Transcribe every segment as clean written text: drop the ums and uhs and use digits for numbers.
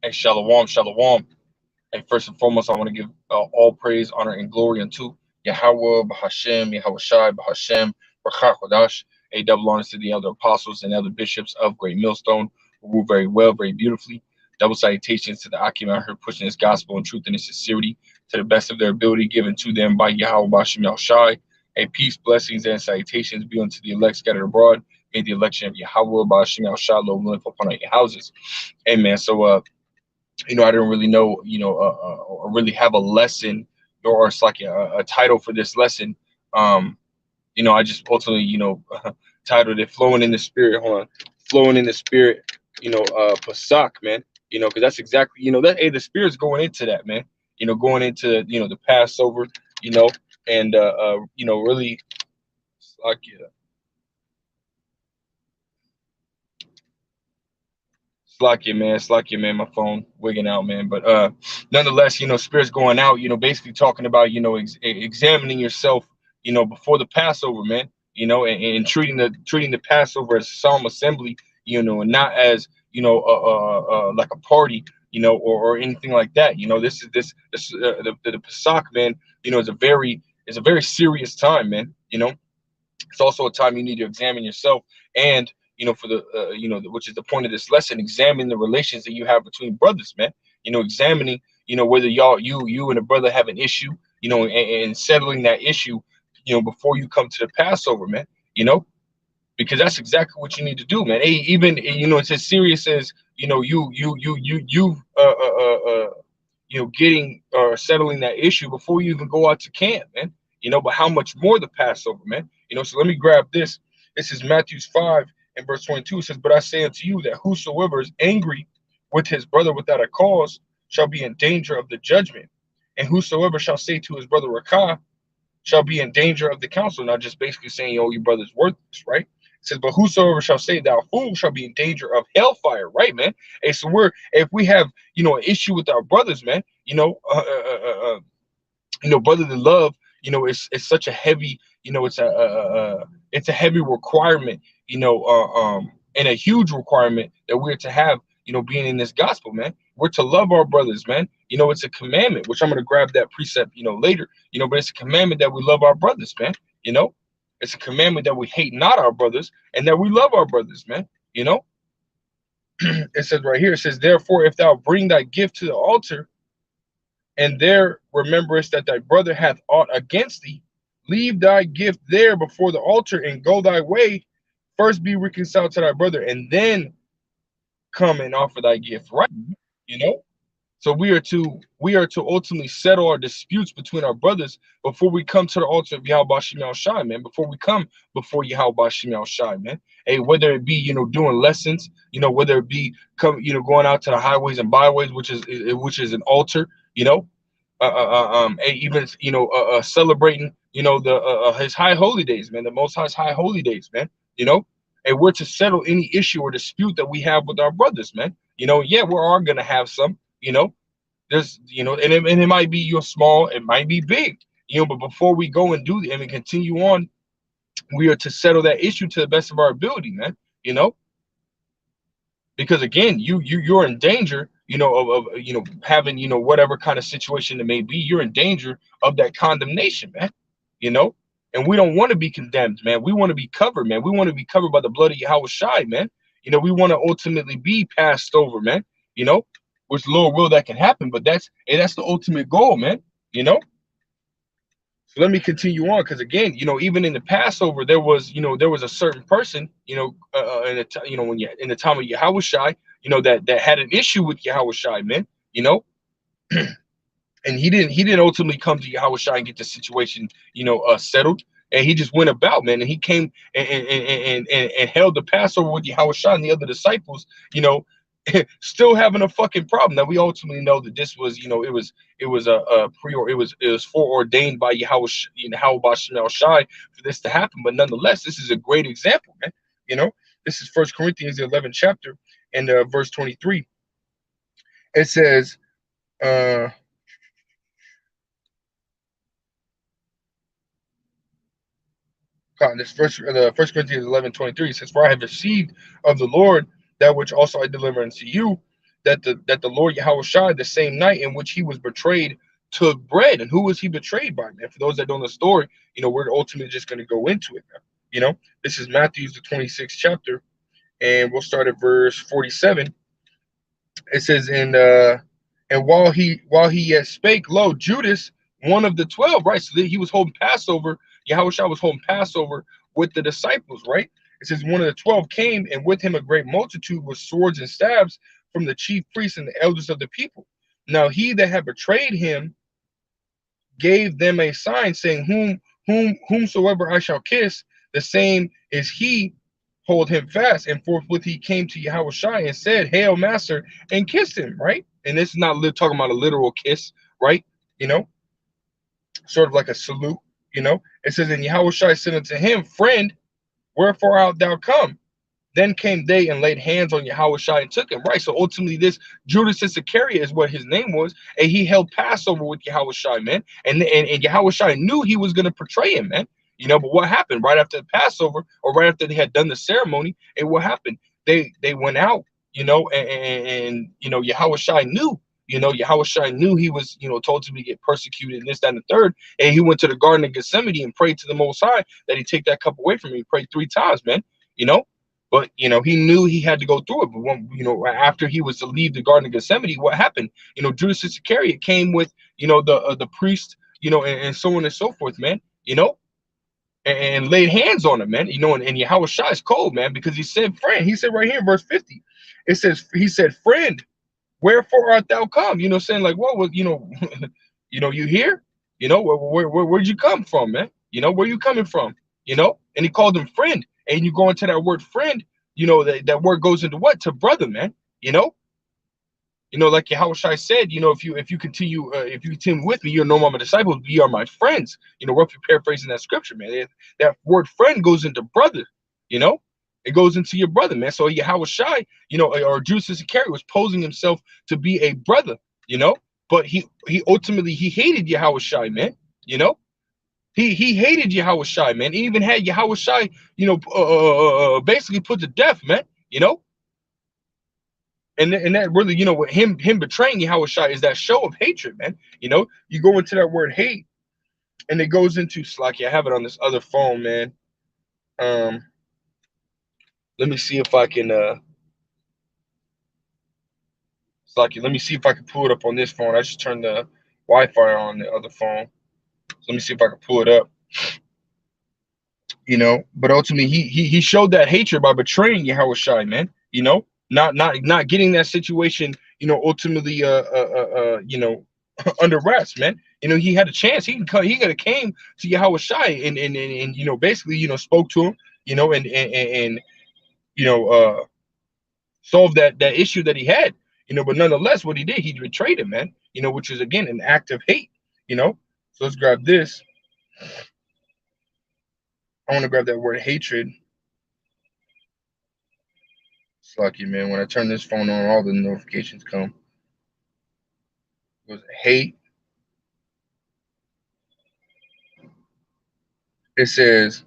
And shalom, shalom. And first and foremost, I want to give all praise, honor, and glory unto Yahweh, Bahashem, Yahweh Shai, Bahashem, Barach Kodash. A double honors to the elder apostles and elder bishops of Great Millstone, who rule very well, very beautifully. Double salutations to the Akim out here pushing this gospel in truth and in sincerity to the best of their ability, given to them by Yahweh Bahashem Yahweh Shai. A peace, blessings, and salutations be unto the elect scattered abroad. May the election of Yahweh Bahashem Yahweh Shai, Lord willing, fall upon your houses. Amen. So, I didn't really know, or really have a lesson, or it's like a title for this lesson. I just ultimately, titled it "Flowing in the Spirit." Hold on, flowing in the Spirit. Pasach, man. Because that's exactly, that. Hey, the Spirit's going into that, man. Going into, the Passover. And really, like, Slack you, man. My phone wigging out, man. But nonetheless, spirits going out. Basically talking about examining yourself. Before the Passover, man. And treating the Passover as a solemn assembly. And not as like a party. Or anything like that. The Pesach, man. Is a very serious time, man. It's also a time you need to examine yourself, and for the which is the point of this lesson, examine the relations that you have between brothers, man. Examining, whether you and a brother have an issue, and settling that issue, before you come to the Passover, man. Because that's exactly what you need to do, man. Hey, even it's as serious as getting or settling that issue before you even go out to camp, man. But how much more the Passover, man? So let me grab this. This is Matthew 5 and verse 22. It says, "But I say unto you that whosoever is angry with his brother without a cause shall be in danger of the judgment. And whosoever shall say to his brother Rakah shall be in danger of the council." Not just basically saying, your brother's worthless, right? It says, "But whosoever shall say thou fool shall be in danger of hellfire," right, man? Hey, so if we have, an issue with our brothers, man, brotherly love, it's such a heavy, it's a heavy requirement, and a huge requirement that we're to have, being in this gospel, man. We're to love our brothers, man. It's a commandment, which I'm going to grab that precept, later, but it's a commandment that we love our brothers, man. It's a commandment that we hate not our brothers and that we love our brothers, man. It says right here, it says, "Therefore, if thou bring thy gift to the altar, and there rememberest that thy brother hath aught against thee, leave thy gift there before the altar and go thy way. First be reconciled to thy brother, and then come and offer thy gift." Right? You know? So we are to ultimately settle our disputes between our brothers before we come to the altar of Yahweh Bashim Yahweh Shai, man. Before we come before Yahweh Bashim Yahweh Shai, man. Hey, whether it be, doing lessons, whether it be going out to the highways and byways, which is an altar, and even celebrating, the his high holy days, man, the Most High's high holy days, man. And we're to settle any issue or dispute that we have with our brothers, man. Yeah, we're all gonna have some, there's, and it might be small, it might be big, but before we go and do and we continue on, we are to settle that issue to the best of our ability, man. Because again, you're in danger, of having, whatever kind of situation it may be, you're in danger of that condemnation, man. And we don't want to be condemned, man. We want to be covered, man. We want to be covered by the blood of Yahweh Shai, man. We want to ultimately be passed over, man. Which Lord will that can happen, but that's the ultimate goal, man. So let me continue on, because again, even in the Passover, there was a certain person, when you in the time of Yahweh Shai, that had an issue with Yahweh Shai, man. And he didn't ultimately come to Yahweh Shai and get the situation, settled. And he just went about, man, and he came and held the Passover with Yahweh Shai and the other disciples, still having a fucking problem. Now we ultimately know that this was, it was it was foreordained by Yahweh Bashim Shai for this to happen. But nonetheless, this is a great example, man. This is 1 Corinthians, the 11th chapter, and verse 23. It says, this the 1 Corinthians 11:23 says, "For I have received of the Lord that which also I deliver unto you, that the Lord Yahushua, the same night in which he was betrayed, took bread. And who was he betrayed by, man? For those that don't know the story, we're ultimately just going to go into it, man. This is Matthew's the 26th chapter, and we'll start at verse 47. It says, and while he yet spake, lo, Judas, one of the 12, right? So he was holding Passover. Yahushua was holding Passover with the disciples, right? It says one of the 12 came, and with him a great multitude with swords and staves from the chief priests and the elders of the people. Now he that had betrayed him gave them a sign, saying, whomsoever I shall kiss, the same is he, hold him fast. And forthwith he came to Yahushua and said, Hail, Master, and kissed him, right? And this is not talking about a literal kiss, right? Sort of like a salute, It says, and Yahushua said unto him, Friend, wherefore art thou come? Then came they and laid hands on Yahushua and took him, right? So ultimately, this Judas Iscariot is what his name was, and he held Passover with Yahushua, man. And Yahushua knew he was going to betray him, man. But what happened right after the Passover, or right after they had done the ceremony, and what happened? They went out, and Yahushua knew. Yahushua knew he was, told to be get persecuted and this, that, and the third. And he went to the Garden of Gethsemane and prayed to the Most High that he take that cup away from him. He prayed 3 times, man. But he knew he had to go through it. But when, after he was to leave the Garden of Gethsemane, what happened? Judas Iscariot came with the priest, and so on and so forth, man. And laid hands on him, man. And Yahushua is cold, man, because he said, friend. He said right here in verse 50, it says, he said, Friend, wherefore art thou come? Saying like, well, you here? Where'd you come from, man? Where you coming from? And he called him friend. And you go into that word friend, that word goes into what? To brother, man. Like Yahushua said, if you continue with me, you're no more my disciples, you are my friends. Roughly paraphrasing that scripture, man. That word friend goes into brother, it goes into your brother, man. So Yahushua, or Judas Iscariot was posing himself to be a brother, but he ultimately he hated Yahushua, man. He hated Yahushua, man. He even had Yahushua, basically put to death, man. And that really, with him betraying Yahushua is that show of hatred, man. You go into that word hate, and it goes into Slacky. I have it on this other phone, man. Let me see if I can Slacky. Let me see if I can pull it up on this phone. I just turned the Wi-Fi on the other phone. Let me see if I can pull it up. But ultimately he showed that hatred by betraying Yahushua, man. Not getting that situation, ultimately under wraps, man. He had a chance. He could have came to Yahushua and basically, spoke to him, and solved that issue that he had, but nonetheless, what he did, he betrayed him, man, which is again an act of hate, So let's grab this. I want to grab that word hatred. It's lucky, man. When I turn this phone on, all the notifications come. It was hate. It says,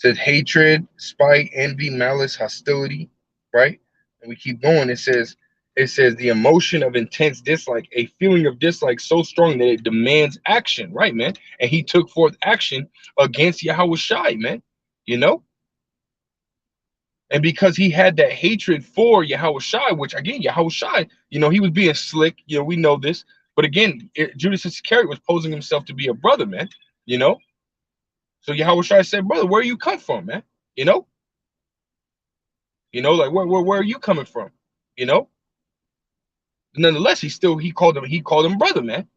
hatred, spite, envy, malice, hostility, right? And we keep going. It says the emotion of intense dislike, a feeling of dislike so strong that it demands action, right, man? And he took forth action against Yahushua, man, And because he had that hatred for Yahushua, which again, Yahushua, he was being slick, we know this. But again, Judas Iscariot was posing himself to be a brother, man, So Yahushua said, brother, where you come from, man? Like where are you coming from? Nonetheless, he called him brother, man.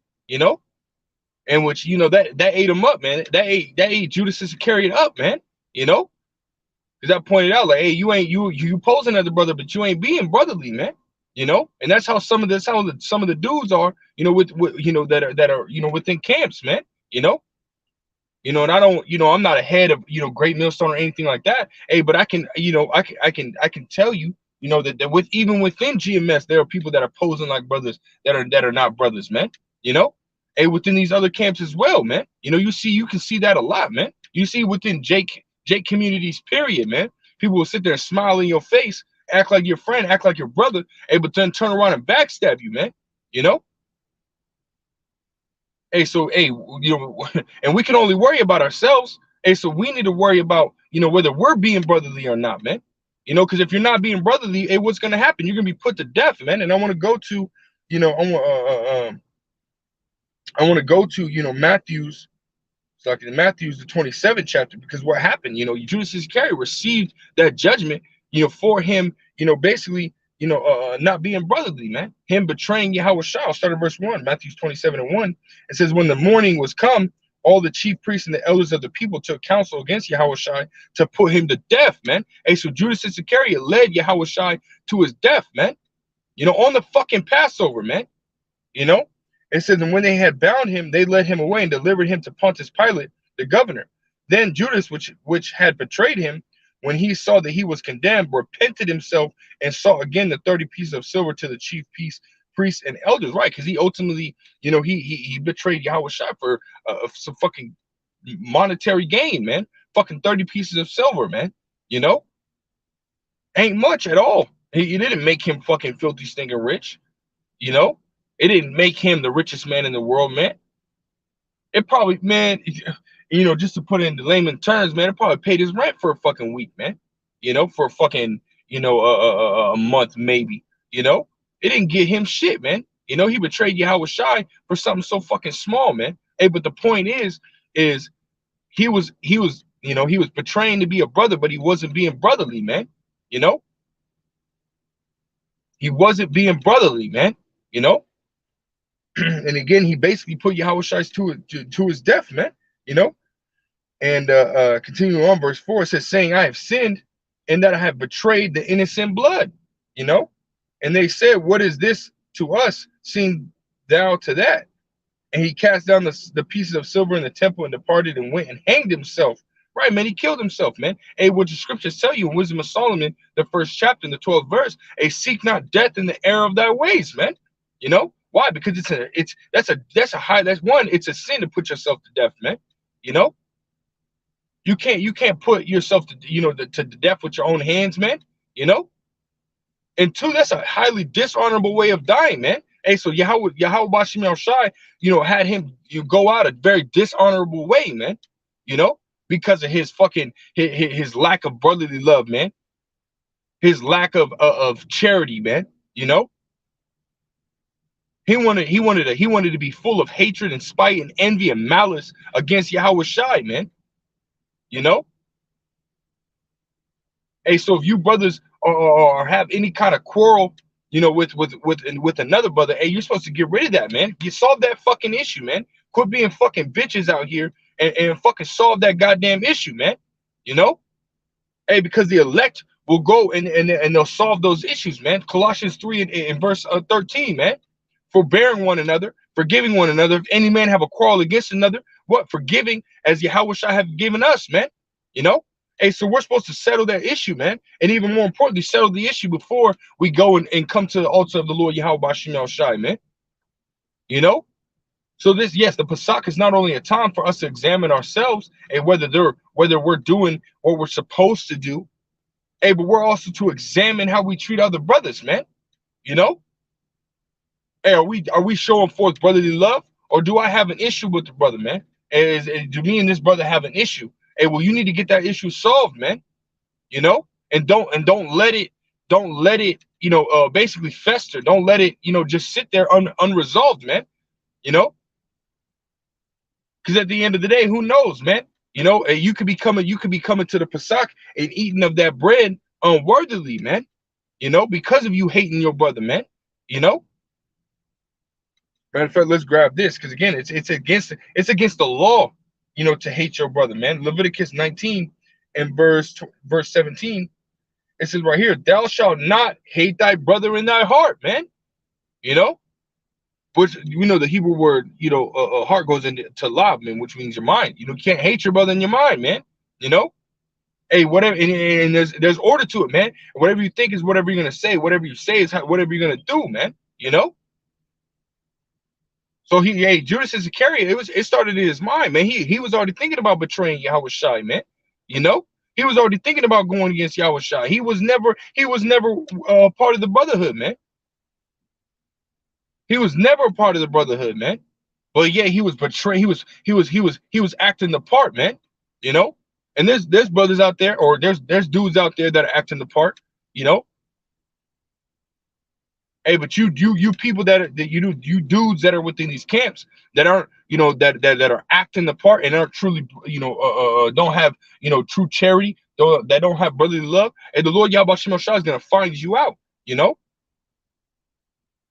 And which that ate him up, man. That ate Judas Iscariot up, man. Because I pointed out, like, hey, you posing as a brother, but you ain't being brotherly, man. And that's how some of the dudes are, with that are within camps, man. And I don't, I'm not a head of Great Millstone or anything like that. Hey, but I can, I can tell you, that even within GMS, there are people that are posing like brothers that are not brothers, man. Hey, within these other camps as well, man. You can see that a lot, man. You see within Jake communities, period, man. People will sit there and smile in your face act like your friend, act like your brother, but then turn around and backstab you, man. You know? So and we can only worry about ourselves. So we need to worry about, whether we're being brotherly or not, man. Because if you're not being brotherly, what's gonna happen? You're gonna be put to death, man. And I want to go to, I want to go to, Matthew's. It's like in Matthew's the 27th chapter, because what happened, Judas Iscariot received that judgment, for him, basically, not being brotherly, man. Him betraying Yahweh Shai. I'll start at verse 1, Matthew's 27:1. It says, when the morning was come, all the chief priests and the elders of the people took counsel against Yahweh Shai to put him to death, man. So Judas Iscariot led Yahweh Shai to his death, man. On the fucking Passover, man. You know, it says, and when they had bound him, they led him away and delivered him to Pontius Pilate, the governor. Then Judas, which had betrayed him, when he saw that he was condemned, repented himself and sought again the 30 pieces of silver to the chief priests and elders, right? Because he ultimately, he betrayed Yahweh Shai for some fucking monetary gain, man. Fucking 30 pieces of silver, man. Ain't much at all. He didn't make him fucking filthy, stinking rich. It didn't make him the richest man in the world, man. It probably, man, just to put it into layman terms, man, it probably paid his rent for a fucking week, man. For a fucking, a month maybe. It didn't get him shit, man. He betrayed Yahweh Shai for something so fucking small, man. But the point is he was betraying to be a brother, but he wasn't being brotherly, man. He wasn't being brotherly, man. And again, he basically put Yahweh Shai to his death, man. And continuing on, verse 4, it says, saying, I have sinned in that I have betrayed the innocent blood. And they said, what is this to us, seeing thou to that? And he cast down the pieces of silver in the temple and departed and went and hanged himself. Right, man, he killed himself, man. What the scriptures tell you in Wisdom of Solomon, the 1st chapter, in the 12th verse, seek not death in the error of thy ways, man. Why? Because it's a sin to put yourself to death, man. You can't put yourself to death with your own hands, man. And two, that's a highly dishonorable way of dying, man. So Yahweh Bashim Shai, had him go out a very dishonorable way, man. Because of his fucking his lack of brotherly love, man. His lack of charity, man. He wanted to be full of hatred and spite and envy and malice against Yahweh Shai, man. So if you brothers or have any kind of quarrel, with another brother, you're supposed to get rid of that, man. You solve that fucking issue, man. Quit being fucking bitches out here and fucking solve that goddamn issue, man. Because the elect will go and they'll solve those issues, man. Colossians 3 and verse 13, man. Forbearing one another, forgiving one another. If any man have a quarrel against another, what? Forgiving as Yahweh Shai have given us, man. So we're supposed to settle that issue, man. And even more importantly, settle the issue before we go and come to the altar of the Lord Yahweh Bashim Shai, man. So the Pasach is not only a time for us to examine ourselves and whether we're doing what we're supposed to do, but we're also to examine how we treat other brothers, man. Are we showing forth brotherly love, or do I have an issue with the brother, man? Do me and this brother have an issue? Well, you need to get that issue solved, man. And don't let it basically fester. Don't let it just sit there unresolved, man. Because at the end of the day, who knows, man? You could be coming to the Pasach and eating of that bread unworthily, man. Because of you hating your brother, man. Matter of fact, let's grab this, because again, it's against the law, to hate your brother, man. Leviticus 19 and verse 17, it says right here, thou shalt not hate thy brother in thy heart, man. Which the Hebrew word, heart goes into lav, man, which means your mind. You can't hate your brother in your mind, man. Whatever, and there's order to it, man. Whatever you think is whatever you're gonna say. Whatever you say is whatever you're gonna do, man. So Judas Iscariot, it started in his mind, man. He was already thinking about betraying Yahweh Shai, man. He was already thinking about going against Yahushua. He was never part of the brotherhood, man. He was never a part of the brotherhood, man. But yeah, he was betraying. He was acting the part, man. You know. And there's brothers out there, or there's dudes out there that are acting the part. You know. Hey, but you people you dudes that are within these camps that aren't, that are acting the part and aren't truly, don't have, true charity, that don't have brotherly love, and the Lord Yahweh Shem Shah is gonna find you out. You know,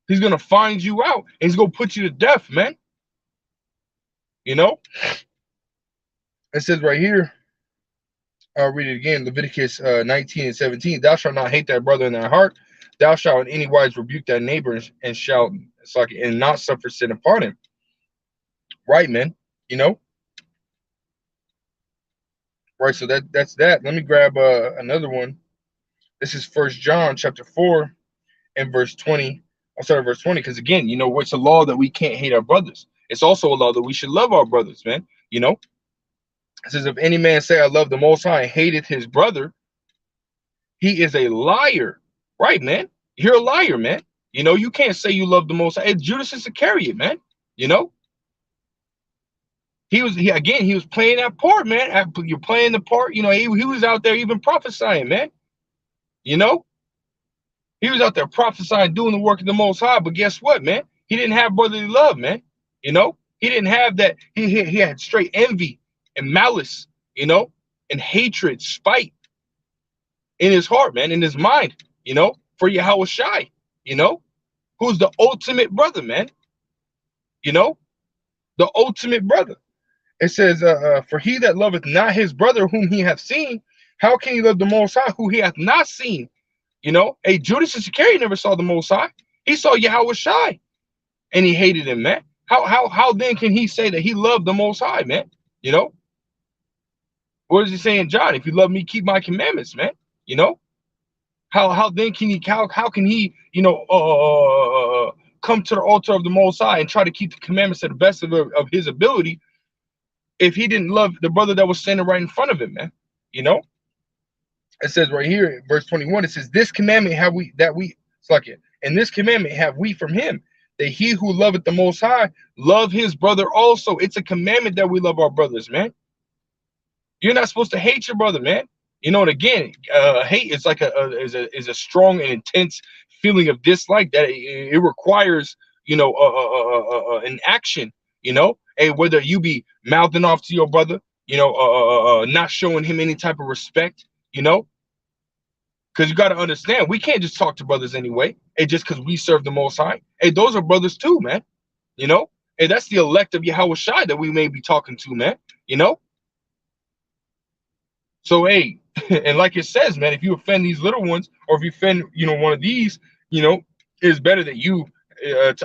He's gonna find you out and He's gonna put you to death, man. You know, it says right here. I'll read it again. Leviticus 19 and 17. Thou shalt not hate thy brother in thy heart. Thou shalt in any wise rebuke thy neighbor and shalt and not suffer sin upon him. Right, man. You know, right. So that's that. Let me grab another one. This is First John chapter 4 and verse 20. I'll start at verse 20 because again, it's a law that we can't hate our brothers. It's also a law that we should love our brothers, man. It says, if any man say I love the Most High and hateth his brother, he is a liar. Right, man. You're a liar, man. You can't say you love the Most High. Judas Iscariot, man. You know, he was playing that part, man. You're playing the part. He was out there even prophesying, man. You know, he was out there prophesying, doing the work of the Most High. But guess what, man? He didn't have brotherly love, man. He didn't have that. He had straight envy and malice, and hatred, spite in his heart, man, in his mind, for Yahweh Shai, who's the ultimate brother, man. The ultimate brother. It says, for he that loveth not his brother whom he hath seen, how can he love the Most High who he hath not seen? Judas Iscariot never saw the Most High. He saw Yahweh Shai, and he hated him, man. How then can he say that he loved the Most High, man? What does he say in John? If you love me, keep my commandments, man. You know, how then can he how can he come to the altar of the Most High and try to keep the commandments to the best of his ability if he didn't love the brother that was standing right in front of him, man? It says right here, verse 21, it says, this commandment have we, it's like it, and this commandment have we from him, that he who loveth the Most High love his brother also. It's a commandment that we love our brothers, man. You're not supposed to hate your brother, man. And again, hate is like a strong and intense feeling of dislike that it requires, an action. Hey, whether you be mouthing off to your brother, not showing him any type of respect, because you got to understand, we can't just talk to brothers anyway. Hey, just because we serve the Most High. Hey, those are brothers too, man. Hey, that's the elect of Yahweh Shai that we may be talking to, man. So, hey, and like it says, man, if you offend these little ones, or if you offend, one of these, it's better that you, it's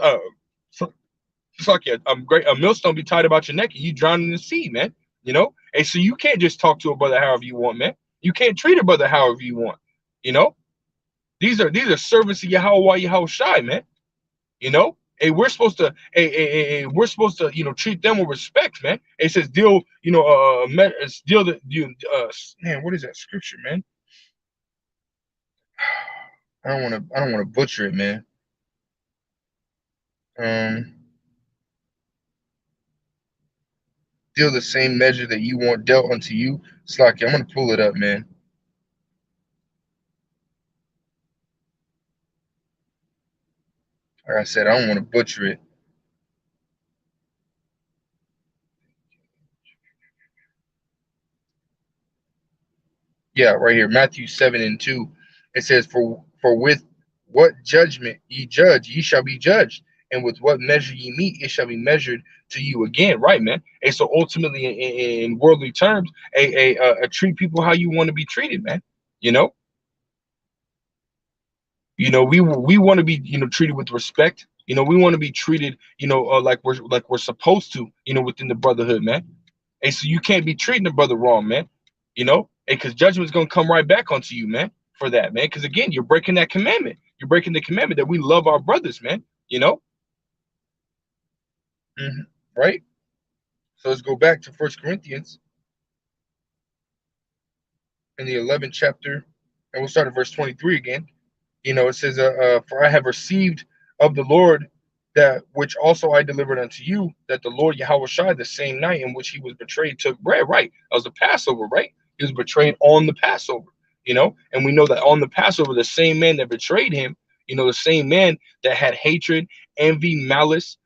like a millstone be tied about your neck and you drown in the sea, man. And so you can't just talk to a brother however you want, man. You can't treat a brother however you want. These are servants of Yahweh Shai, man. And we're supposed to treat them with respect, man. It says deal, deal the man, what is that scripture, man? I don't want to butcher it, man. Deal the same measure that you want dealt unto you. It's like, I'm gonna pull it up, man. Like I said, I don't want to butcher it. Yeah, right here, Matthew 7:2. It says, For with what judgment ye judge, ye shall be judged, and with what measure ye meet, it shall be measured to you again. Right, man. And so ultimately, in worldly terms, treat people how you want to be treated, man. We want to be treated with respect. We want to be treated like we're supposed to, within the brotherhood, man. And so you can't be treating the brother wrong, man. Because judgment's gonna come right back onto you, man, for that, man. Because again, you're breaking that commandment. You're breaking the commandment that we love our brothers, man. Right. So let's go back to First Corinthians. in the 11th chapter, and we'll start at verse 23 again. It says, "For I have received of the Lord that which also I delivered unto you, that the Lord Yahweh Shai, the same night in which he was betrayed, took bread." Right, that was the Passover, right? He was betrayed on the Passover, and we know that on the Passover, the same man that betrayed him, the same man that had hatred, envy, malice,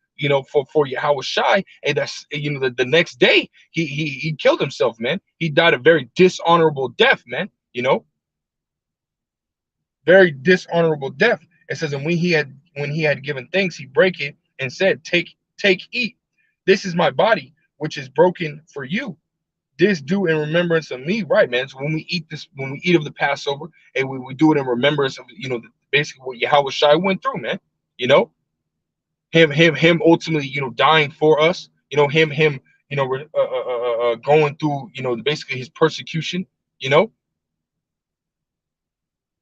for Yahweh Shai, and that's the next day he killed himself, man. He died a very dishonorable death, man. Very dishonorable death. It says, and when he had given thanks, he brake it and said, take, eat. This is my body, which is broken for you. This do in remembrance of me. Right, man. So when we eat of the Passover, and we do it in remembrance of basically what Yahweh Shai went through, man. You know, him ultimately, dying for us. Him, going through, basically his persecution. You know,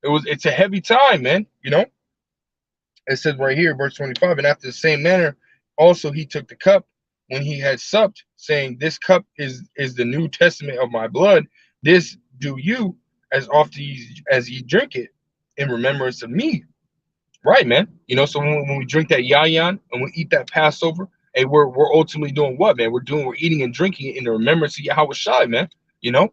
it's a heavy time, man. It says right here, verse 25, and after the same manner, also he took the cup when he had supped, saying, "This cup is the New Testament of my blood. This do you as often as ye drink it in remembrance of me." Right, man. So when we drink that yayan and we eat that Passover, and we're ultimately doing what, man? We're eating and drinking it in the remembrance of Yahweh Shai, man. It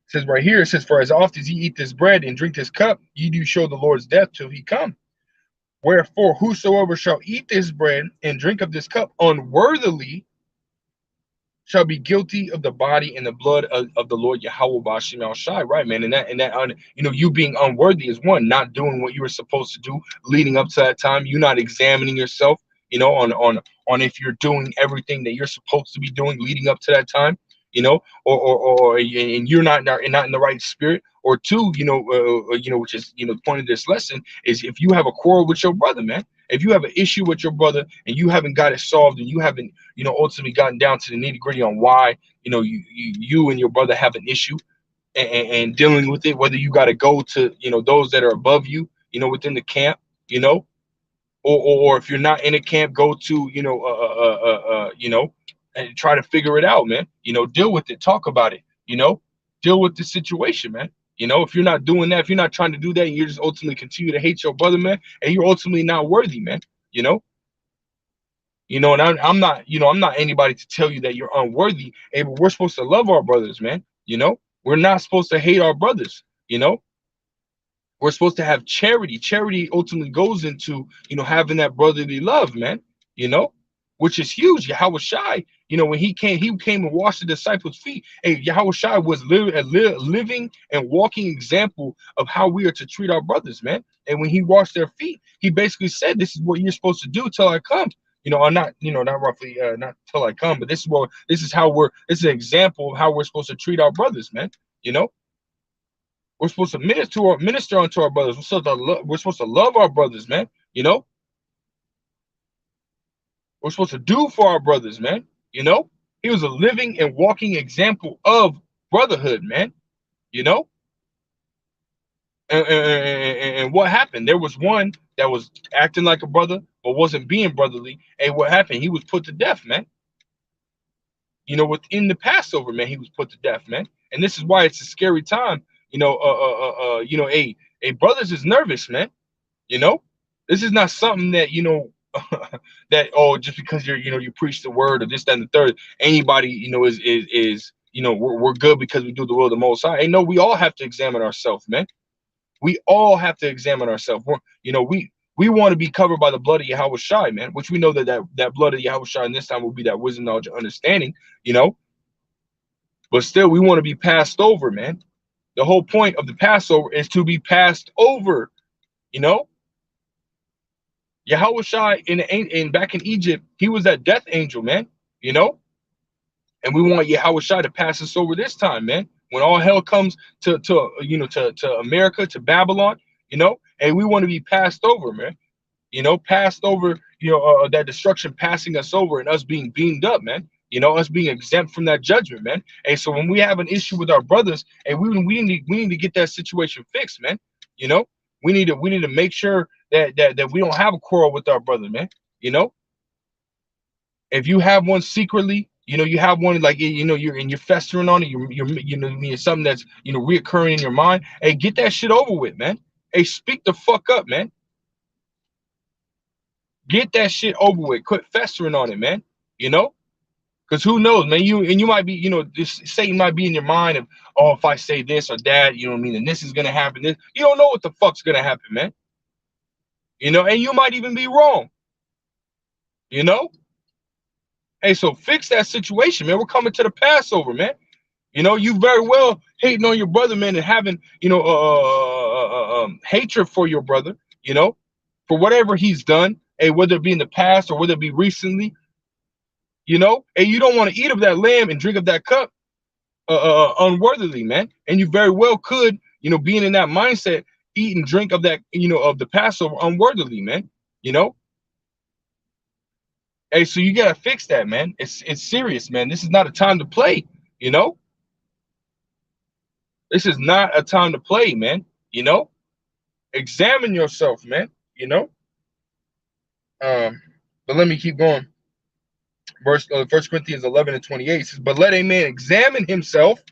says right here, it says, "For as often as ye eat this bread and drink this cup, ye do show the Lord's death till he come. Wherefore, whosoever shall eat this bread and drink of this cup unworthily shall be guilty of the body and the blood of the Lord Yahweh Bashim Al Shai." Right, man. And you being unworthy is one, not doing what you were supposed to do leading up to that time. You not examining yourself, on if you're doing everything that you're supposed to be doing leading up to that time, and you're not in the right spirit. Or two, which is the point of this lesson is, if you have a quarrel with your brother, man, if you have an issue with your brother and you haven't got it solved, and you haven't ultimately gotten down to the nitty gritty on why you and your brother have an issue, and dealing with it, whether you got to go to those that are above you, within the camp, you know or if you're not in a camp, go to and try to figure it out, man. Deal with it, talk about it, deal with the situation, man. If you're not doing that, if you're not trying to do that, and you're just ultimately continue to hate your brother, man, and you're ultimately not worthy, man. you know and I'm not anybody to tell you that you're unworthy. Hey, but we're supposed to love our brothers, man. We're not supposed to hate our brothers. We're supposed to have charity. Charity ultimately goes into, having that brotherly love, man, you know, which is huge. Yahweh Shai, when he came and washed the disciples' feet. Hey, Yahweh Shai was living and walking example of how we are to treat our brothers, man. And when he washed their feet, he basically said, "This is what you're supposed to do till I come." Or not, not roughly, not till I come, but this is an example of how we're supposed to treat our brothers, man. You know, we're supposed to minister unto our brothers. We're supposed to love our brothers, man. We're supposed to do for our brothers, man. You know, he was a living and walking example of brotherhood, man. You know, and what happened? There was one that was acting like a brother but wasn't being brotherly. And what happened? He was put to death, man. Within the Passover, man, he was put to death, man. And this is why it's a scary time. Brothers is nervous, man. You know, this is not something that that, oh, just because you preach the word or this, that, and the third, anybody is we're good because we do the will of the Most High. Hey, no, we all have to examine ourselves, man. We all have to examine ourselves. We want to be covered by the blood of Yahweh Shai, man, which we know that blood of Yahweh Shai in this time will be that wisdom, knowledge, and understanding, but still we want to be passed over, man. The whole point of the Passover is to be passed over, you know. Yahweh Shai in back in Egypt, he was that death angel, man. You know, and we want Yahweh Shai to pass us over this time, man. When all hell comes to America, to Babylon, and we want to be passed over, man. Passed over, that destruction passing us over and us being beamed up, man. Us being exempt from that judgment, man. And so when we have an issue with our brothers, and we need to get that situation fixed, man. You know, we need to make sure that we don't have a quarrel with our brother, man. If you have one secretly, You have one like you're festering on it. It's something that's reoccurring in your mind. Hey, get that shit over with, man. Hey, speak the fuck up, man. Get that shit over with. Quit festering on it, man. You know, because who knows, man? You might be, this Satan might be in your mind of, oh, if I say this or that, you know what I mean, and this is gonna happen. This, you don't know what the fuck's gonna happen, man. And you might even be wrong. You know. Hey, so fix that situation, man. We're coming to the Passover, man. You very well hating on your brother, man, and having, hatred for your brother, for whatever he's done, hey, whether it be in the past or whether it be recently, and you don't want to eat of that lamb and drink of that cup unworthily, man. And you very well could, being in that mindset, eat and drink of that, of the Passover unworthily, man. You know, hey, so you gotta fix that, man. It's serious, man. This is not a time to play, you know. This is not a time to play, man. Examine yourself, man. You know. But let me keep going. First Corinthians 11:28 says, "But let a man examine himself,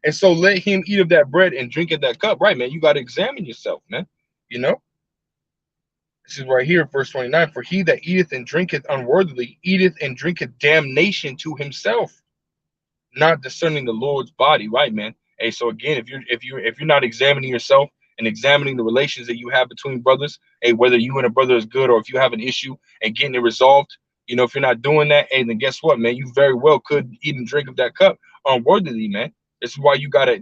and so let him eat of that bread and drink of that cup." Right, man. You got to examine yourself, man. You know. This is right here, verse 29. "For he that eateth and drinketh unworthily eateth and drinketh damnation to himself, not discerning the Lord's body." Right, man. Hey, so again, if you're not examining yourself and examining the relations that you have between brothers, hey, whether you and a brother is good or if you have an issue and getting it resolved, if you're not doing that, hey, then guess what, man? You very well could eat and drink of that cup unworthily, man. This is why you gotta,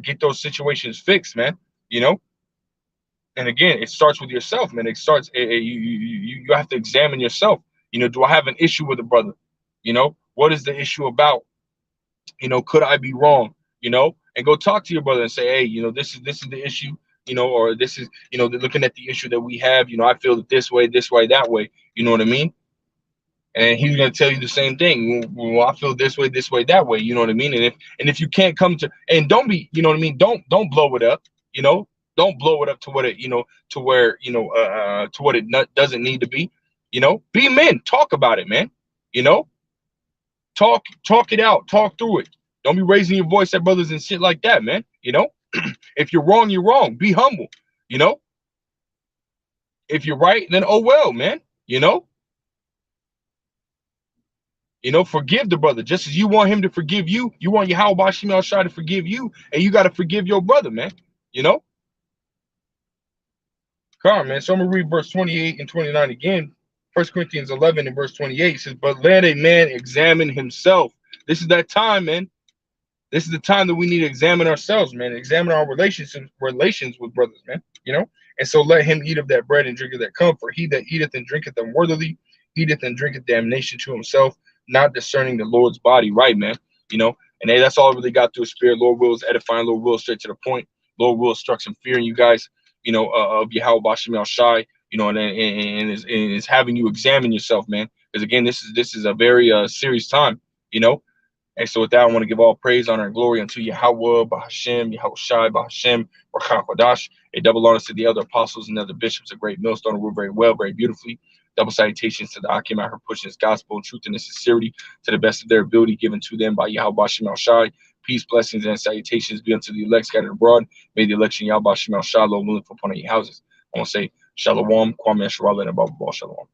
get those situations fixed, man. You know. And again, it starts with yourself, man. It starts. You have to examine yourself. Do I have an issue with a brother? What is the issue about? Could I be wrong? And go talk to your brother and say, hey, this is the issue. Or this is, looking at the issue that we have. I feel that this way, that way. You know what I mean? And he's gonna tell you the same thing. Well, I feel this way, that way. You know what I mean? And if you can't come to, and don't be, you know what I mean? Don't blow it up. Don't blow it up to what it, to where, to what it doesn't need to be. Be men. Talk about it, man. You know, talk it out. Talk through it. Don't be raising your voice at brothers and shit like that, man. If you're wrong, you're wrong. Be humble. You know, if you're right, then oh well, man. Forgive the brother. Just as you want him to forgive you, you want Yahweh Shemel Shai to forgive you, and you got to forgive your brother, man. Come on, man. So I'm going to read verse 28 and 29 again. 1 Corinthians 11 and verse 28 says, "But let a man examine himself." This is that time, man. This is the time that we need to examine ourselves, man. Examine our relations with brothers, man. And so let him eat of that bread and drink of that cup. For he that eateth and drinketh unworthily eateth and drinketh damnation to himself, not discerning the Lord's body. Right, man. And hey, that's all I really got through spirit. Lord will is edifying. Lord will straight to the point. Lord will struck some fear in you guys, of Yahweh Bashem El Shai, and is having you examine yourself, man. Because again, this is a very serious time, And so with that, I want to give all praise, honor, and glory unto Yahweh, Bahashem, Yahweh Shai, Bahashem, Baruch Kodash. A double honors to the other apostles and other bishops, a great millstone, who rule very well, very beautifully. Double salutations to the Akim out here pushing his gospel and truth and his sincerity to the best of their ability given to them by Yahweh Shemel Shai. Peace, blessings, and salutations be unto the elect scattered abroad. May the election Yahweh Shemel Shai, Lord willing, upon your houses. I want to say Shalom, Kwame Shalom, and above all Shalom.